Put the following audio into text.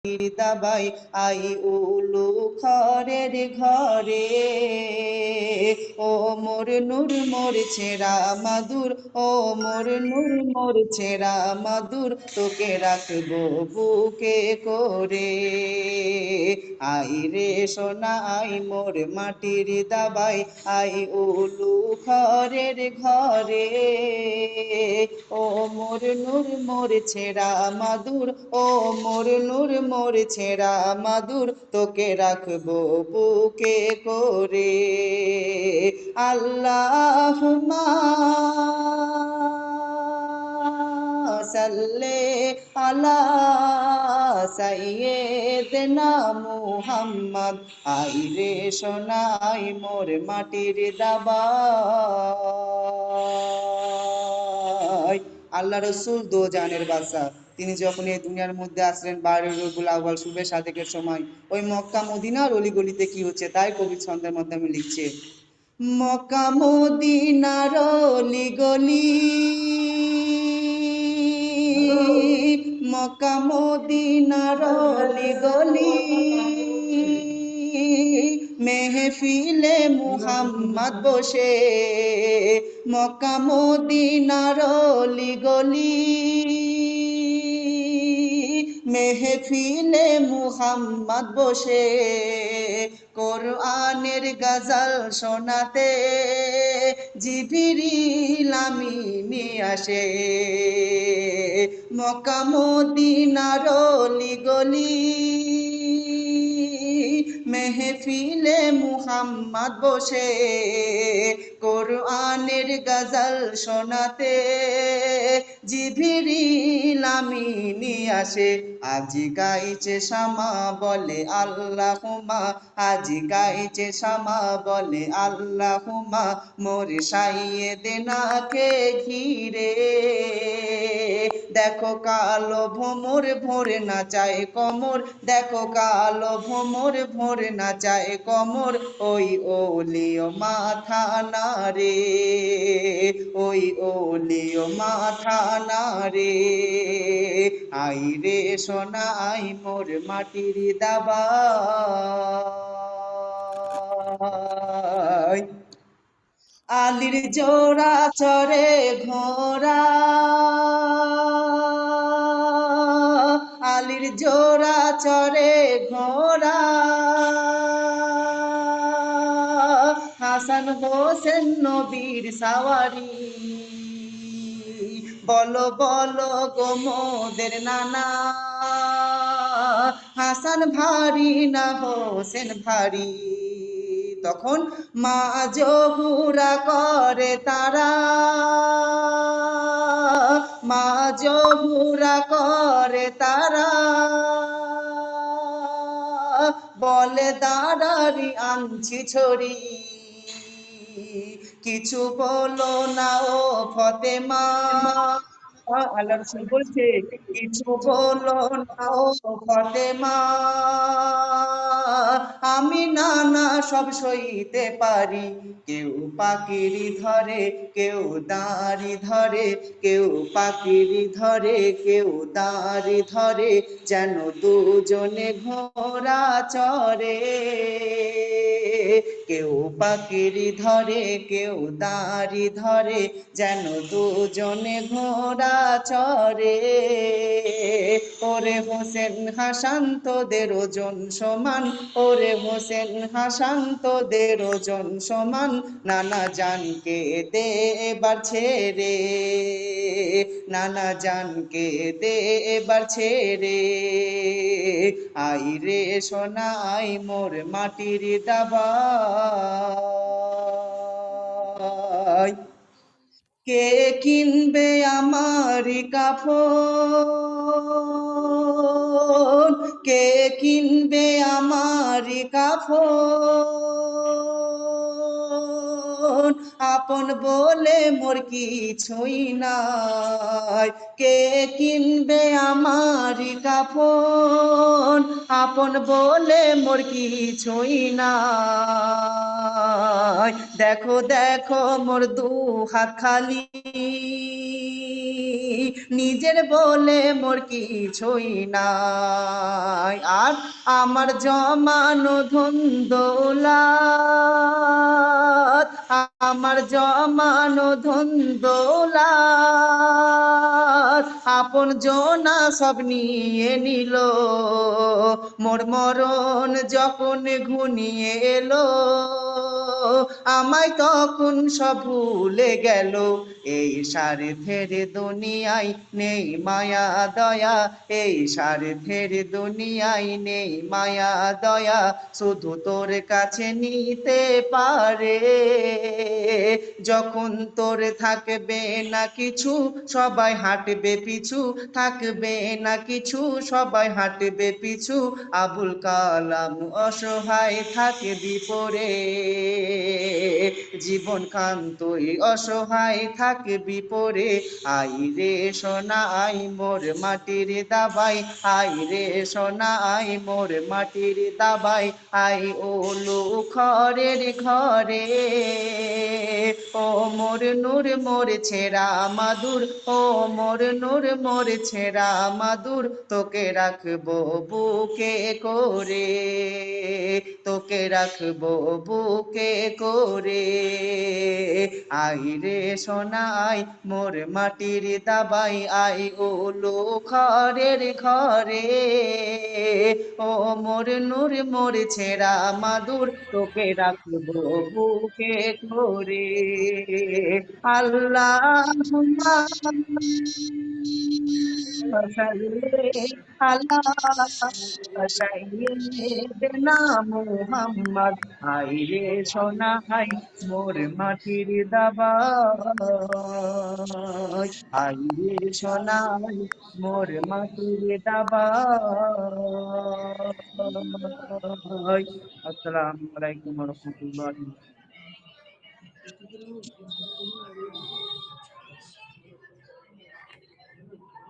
দাবাই I উলু খরের ঘরে, ও মোর নূর মোর ছেঁড়া মাদুর, ও মোর নূর মোর ছেঁড়া মাদুর, তোকে রাখবো বুকে করে। আই রে সোনা আই মোর মাটির দাবাই আই উলু খরের ঘরে, ও মোর নূর মোর ছেঁড়া মাদুর, ও মোর নূর মোর ছেঁড়া মাদুর, তোকে রাখবো বুকে করে। আল্লাহুম্মা সাল্লি আলা সাইয়্যিদিনা মুহাম্মদ। আই রে সোনা আই মোর মাটির দাবাই। আল্লাহ রসুল দো জানের বাদশা, তিনি যখন এই দুনিয়ার মধ্যে আসলেন 12 রবিউল আউয়াল শুভে সাদেকের সময়, ওই মক্কা মদিনার অলিগলিতে কি হচ্ছে তাই কবি ছন্দের মাধ্যমে লিখছে। মক্কা মদিনার অলিগলি, মক্কা মদিনার অলিগলি, মেহফিলে মুহাম্মদ বসে, মক্কা মদিনার অলিগলি, মেহফিলে মুহাম্মদ বসে, কোরআনের গজল শোনাতে জিবরিল আমিন আসে। মক্কা মদিনার অলিগলি, মেহফিলে মুহাম্মদ বসে, কোরআনের গজল শোনাতে জিবরিল আমিন আসে। আজি গাইছে শামা বলে আল্লাহুম্মা, আজি গাইছে শামা বলে আল্লাহুম্মা, মোর সাইয়্যিদিনাকে ঘিরে। দেখো কালো ভোমর ভোরে নাচায় কমর, দেখো কালো ভোমর ভোরে নাচায় কমর, ওই ওলিও মাথা নাড়ে, ওই ওলিও মাথা নাড়ে। আই রে সোনা আই মোর মাটির দাবাই। আলির জোড়া চরে ঘোড়া, আলির জোড়া চরে ঘোড়া, হাসান হোসেন নবীর সাওয়ারি, বলো বলো গো মোদের নানা, হাসান ভারী না হোসেন ভারী। তখন মা জহুরা করে তারা, মা জহুরা করে তারা, বলে দাঁড়ারি আনছি ছড়ি, কিছু বলো না ও ফতেমা। আল্লাহ রাসূল বলছে কিছু বলো না ও ফতেমা, আমি নানা সব সইতে পারি। কেউ পাখিরি ধরে কেউ দাঁড়ি ধরে, কেউ পাখিরি ধরে কেউ দাঁড়ি ধরে, যেন দুজনে ঘোড়া চড়ে। কেউ পাখিরি ধরে কেউ দাঁড়ি ধরে, যেন দুজনে ঘোড়া চড়ে। ওরে হোসেন হাসান তোদের ওজন সমান, ওরে হোসেন হাসান তোদের ওজন সমান, নানা জানকে দে এবার ছেড়ে, নানা জানকে দে এবার ছেড়ে। আই রে সোনা আই মোর মাটির দাবাই। কে কিনবে আমার কাফন, কে কিনবে আমার কাফন, আপন বলে মোর কিছুই নাই। কে কিনবে আমার কাফন, আপন বলে মোর কিছুই নাই। দেখো দেখো মোর দু হাত খালি, নিজের বলে মোর কিছুই নাই, আর আমার জমানো ধন দৌলত, আমার জমানো ধন দৌলত আপন জনা সব নিয়ে নিল। মোর মরণ যখন ঘনিয়ে এলো, আমায় তখন সব ভুলে গেল। এই স্বার্থের দুনিয়ায় নেই মায়া দয়া, এই স্বার্থের দুনিয়ায় নেই মায়া দয়া, শুধু তোর কাছে নিতে পারে। যখন তোর থাকবে না কিছু, সবাই হাঁটবে পিছু, থাকবে না কিছু, সবাই হাঁটবে পিছু। আবুল কালাম অসহায় থাকবি পড়ে, জীবন কান্তই অসহায় থাকবি পড়ে। আই রে সোনা আই মোর মাটির দাবাই, আই রে সোনা আই মোর মাটির দাবাই, আই ওলু খড়ের ঘরে। ও মোর নূর মোর ছেঁড়া মাদুর, ও মোর নূর মোর ছেঁড়া মাদুর, তোকে রাখবো বুকে করে, তোকে রাখবো বুকে করে। আই রে সোনা আই মোর মাটির দাবাই, আই ওলো খড়ের ঘরে। ও মোর নূর মোর ছেঁড়া মাদুর, তোকে রাখবো বুকে করে। আল্লাহুম্মা সাল্লি আলা সাইয়্যিদিনা মুহাম্মদ। আইরে সোনা আই মোর মাটির দাবাই, আইরে সোনা আই মোর মাটির দাবাই। আসসালামু আলাইকুম ওয়া রাহমাতুল্লাহি।